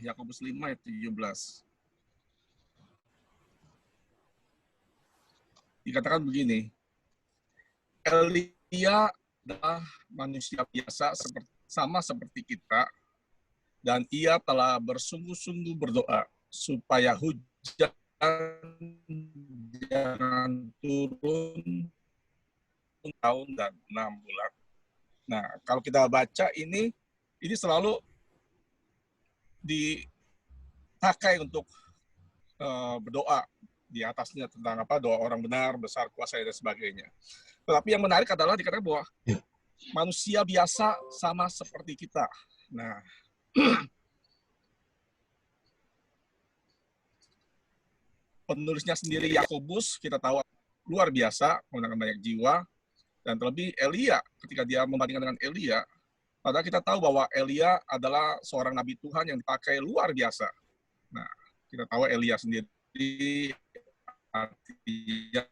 Yakobus 5 ayat 17. Dikatakan begini, Elia adalah manusia biasa sama seperti kita, dan ia telah bersungguh-sungguh berdoa supaya hujan jangan turun tahun dan 6 bulan. Nah, kalau kita baca ini selalu dipakai untuk berdoa di atasnya tentang doa orang benar, besar kuasa dan sebagainya. Tetapi yang menarik adalah dikatakan bahwa manusia biasa sama seperti kita. Nah, penulisnya sendiri Yakobus kita tahu luar biasa, menggunakan banyak jiwa, dan terlebih Elia ketika dia membandingkan dengan Elia, padahal kita tahu bahwa Elia adalah seorang nabi Tuhan yang dipakai luar biasa. Nah, kita tahu Elia sendiri artinya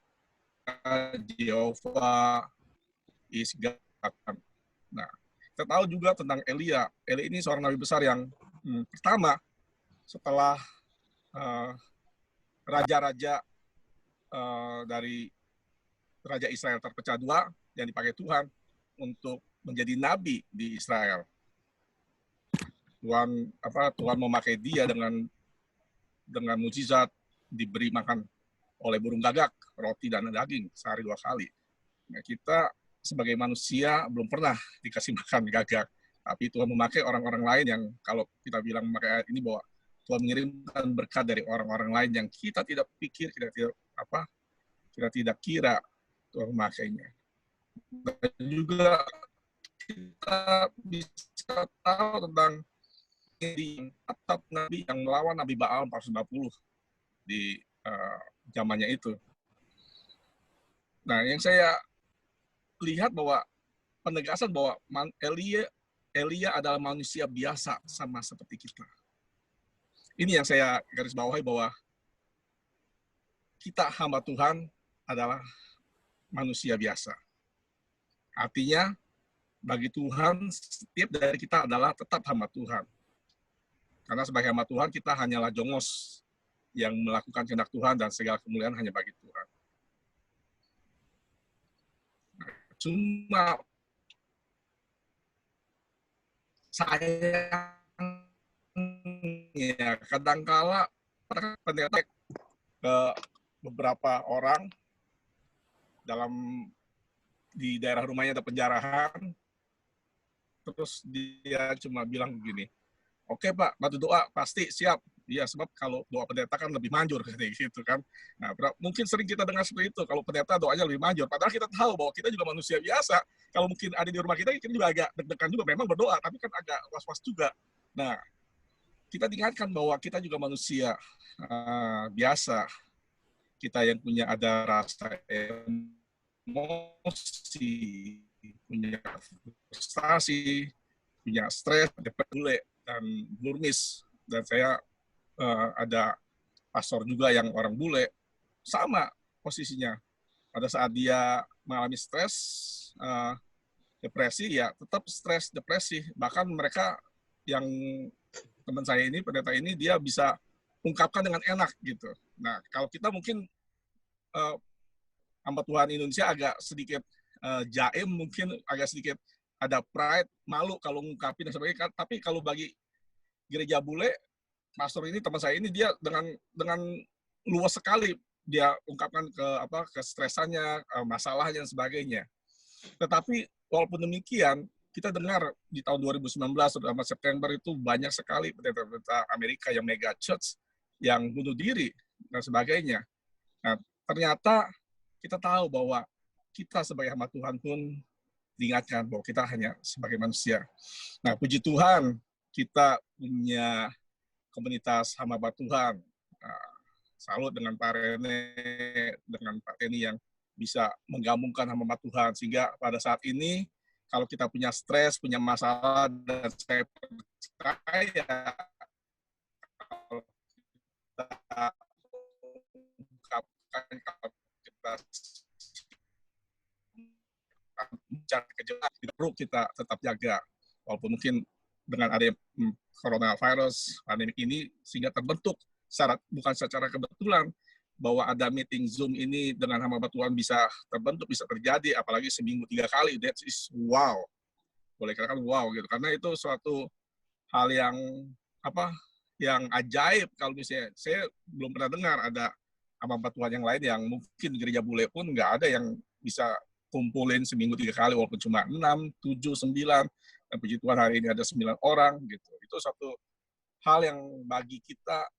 Jehovah is God. Nah, kita tahu juga tentang Elia. Elia ini seorang nabi besar yang pertama setelah raja-raja dari Raja Israel terpecah dua yang dipakai Tuhan untuk menjadi nabi di Israel. Tuhan memakai dia dengan mukjizat, diberi makan oleh burung gagak, roti dan daging sehari 2 kali. Nah, kita sebagai manusia belum pernah dikasih makan gagak, tapi Tuhan memakai orang-orang lain yang kalau kita bilang memakai ayat ini bahwa Tuhan mengirimkan berkat dari orang-orang lain yang kita tidak pikir, kita tidak kira Tuhan memakainya. Dan juga kita bisa tahu tentang atap Nabi yang melawan Nabi Baal 450 di zamannya itu. Nah, yang saya lihat bahwa penegasan bahwa Elia adalah manusia biasa sama seperti kita. Ini yang saya garis bawahi bahwa kita hamba Tuhan adalah manusia biasa. Artinya, bagi Tuhan, setiap dari kita adalah tetap hamba Tuhan. Karena sebagai hamba Tuhan, kita hanyalah jongos yang melakukan kehendak Tuhan dan segala kemuliaan hanya bagi Tuhan. Cuma sayangnya kadangkala pendeta ke beberapa orang di daerah rumahnya ada penjarahan, terus dia cuma bilang begini, oke Pak, bantu doa, pasti siap. Iya, sebab kalau doa pendeta kan lebih manjur gitu kan. Nah, mungkin sering kita dengar seperti itu, kalau pendeta doanya lebih manjur. Padahal kita tahu bahwa kita juga manusia biasa. Kalau mungkin ada di rumah kita juga agak deg-degan juga, memang berdoa, tapi kan agak was-was juga. Nah, kita diingatkan bahwa kita juga manusia biasa. Kita yang punya ada rasa emosi, punya frustasi, punya stres, depresi, dan burmis. Dan saya ada pastor juga yang orang bule, sama posisinya. Pada saat dia mengalami stres, depresi, ya tetap stres, depresi. Bahkan mereka yang teman saya ini, pendeta ini, dia bisa ungkapkan dengan enak gitu. Nah, kalau kita mungkin hamba Tuhan Indonesia agak sedikit jaim, mungkin agak sedikit ada pride, malu kalau ngungkapin dan sebagainya. Tapi kalau bagi gereja bule, pastor ini, teman saya ini, dia dengan luas sekali dia ungkapkan ke stresannya, masalahnya dan sebagainya. Tetapi walaupun demikian, kita dengar di tahun 2019 terutama September itu banyak sekali pendeta-pendeta Amerika yang mega church yang bunuh diri dan sebagainya. Nah, ternyata kita tahu bahwa kita sebagai hamba Tuhan pun diingatkan bahwa kita hanya sebagai manusia. Nah, puji Tuhan kita punya komunitas hamba Tuhan. Salut dengan Pak Rene, dengan Pak Teni yang bisa menggabungkan hamba Tuhan. Sehingga pada saat ini, kalau kita punya stres, punya masalah, dan saya percaya kalau kita ungkapkan, kalau kita mencari kejelasan, perlu kita tetap jaga. Walaupun mungkin dengan adanya coronavirus pandemi ini, sehingga terbentuk bukan secara kebetulan bahwa ada meeting Zoom ini dengan hamba Tuhan bisa terbentuk, bisa terjadi, apalagi seminggu 3 kali. That is wow, boleh katakan wow gitu, karena itu suatu hal yang yang ajaib. Kalau misalnya saya belum pernah dengar ada hamba Tuhan yang lain yang mungkin gereja bule pun nggak ada yang bisa kumpulin seminggu 3 kali, walaupun cuma 6, 7, 9, dan puji Tuhan hari ini ada 9 orang gitu. Itu satu hal yang bagi kita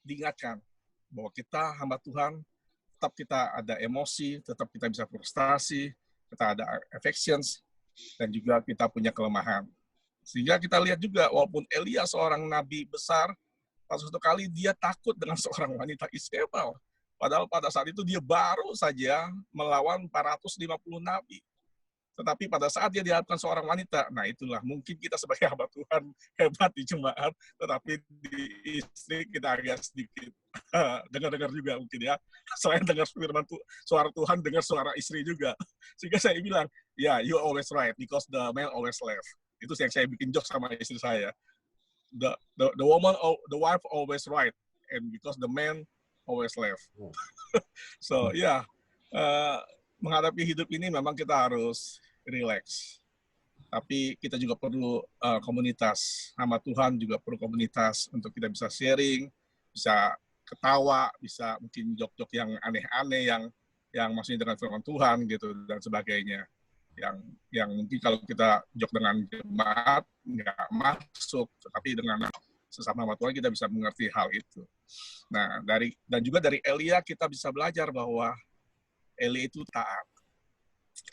diingatkan bahwa kita hamba Tuhan, tetap kita ada emosi, tetap kita bisa frustasi, kita ada affections, dan juga kita punya kelemahan. Sehingga kita lihat juga, walaupun Elia seorang nabi besar, pada suatu kali dia takut dengan seorang wanita Isabel. Padahal pada saat itu dia baru saja melawan 450 nabi. Tetapi pada saat dia dihadapkan seorang wanita, nah itulah mungkin kita sebagai hamba Tuhan hebat di jemaat, tetapi di istri kita agak sedikit dengar-dengar juga mungkin ya. Selain dengar firman suara Tuhan, dengar suara istri juga. Sehingga saya bilang, ya, you always right, because the man always left. Itu yang saya bikin joke sama istri saya. The wife always right, and because the man always left. So ya, menghadapi hidup ini memang kita harus relax. Tapi kita juga perlu komunitas. Hamba Tuhan juga perlu komunitas untuk kita bisa sharing, bisa ketawa, bisa mungkin jok-jok yang aneh-aneh, yang maksudnya dengan firman Tuhan gitu dan sebagainya. Yang mungkin kalau kita jok dengan jemaat nggak masuk, tetapi dengan sesama hamba Tuhan kita bisa mengerti hal itu. Nah, dan juga dari Elia kita bisa belajar bahwa Elia itu taat.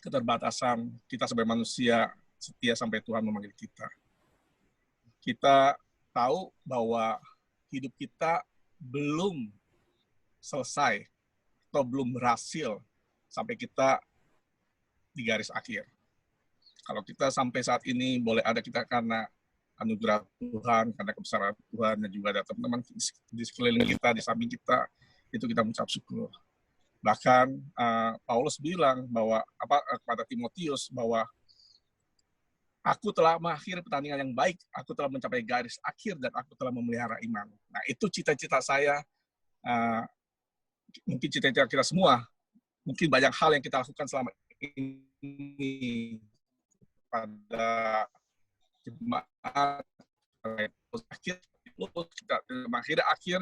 Keterbatasan kita sebagai manusia setia sampai Tuhan memanggil kita. Kita tahu bahwa hidup kita belum selesai atau belum berhasil sampai kita di garis akhir. Kalau kita sampai saat ini boleh ada kita karena anugerah Tuhan, karena kebesaran Tuhan, dan juga ada teman-teman di sekeliling kita, di samping kita, itu kita mengucap syukur. Bahkan Paulus bilang bahwa kepada Timotius bahwa aku telah mengakhiri pertandingan yang baik, aku telah mencapai garis akhir, dan aku telah memelihara iman. Nah, itu cita-cita saya, mungkin cita-cita kita semua. Mungkin banyak hal yang kita lakukan selama ini pada jemaat, kita mengakhiri akhir,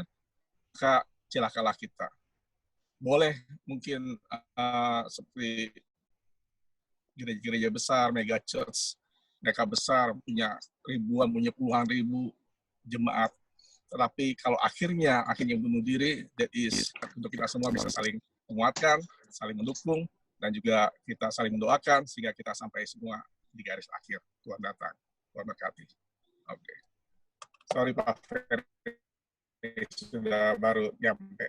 celakalah kita. Boleh mungkin seperti gereja-gereja besar, mega church, mereka besar, punya ribuan, punya puluhan ribu jemaat. Tetapi kalau akhirnya bunuh diri, that is untuk kita semua bisa saling menguatkan, saling mendukung, dan juga kita saling mendoakan sehingga kita sampai semua di garis akhir. Tuhan datang. Tuhan berkati. Oke. Sorry Pak Ferry, sudah baru nyampe.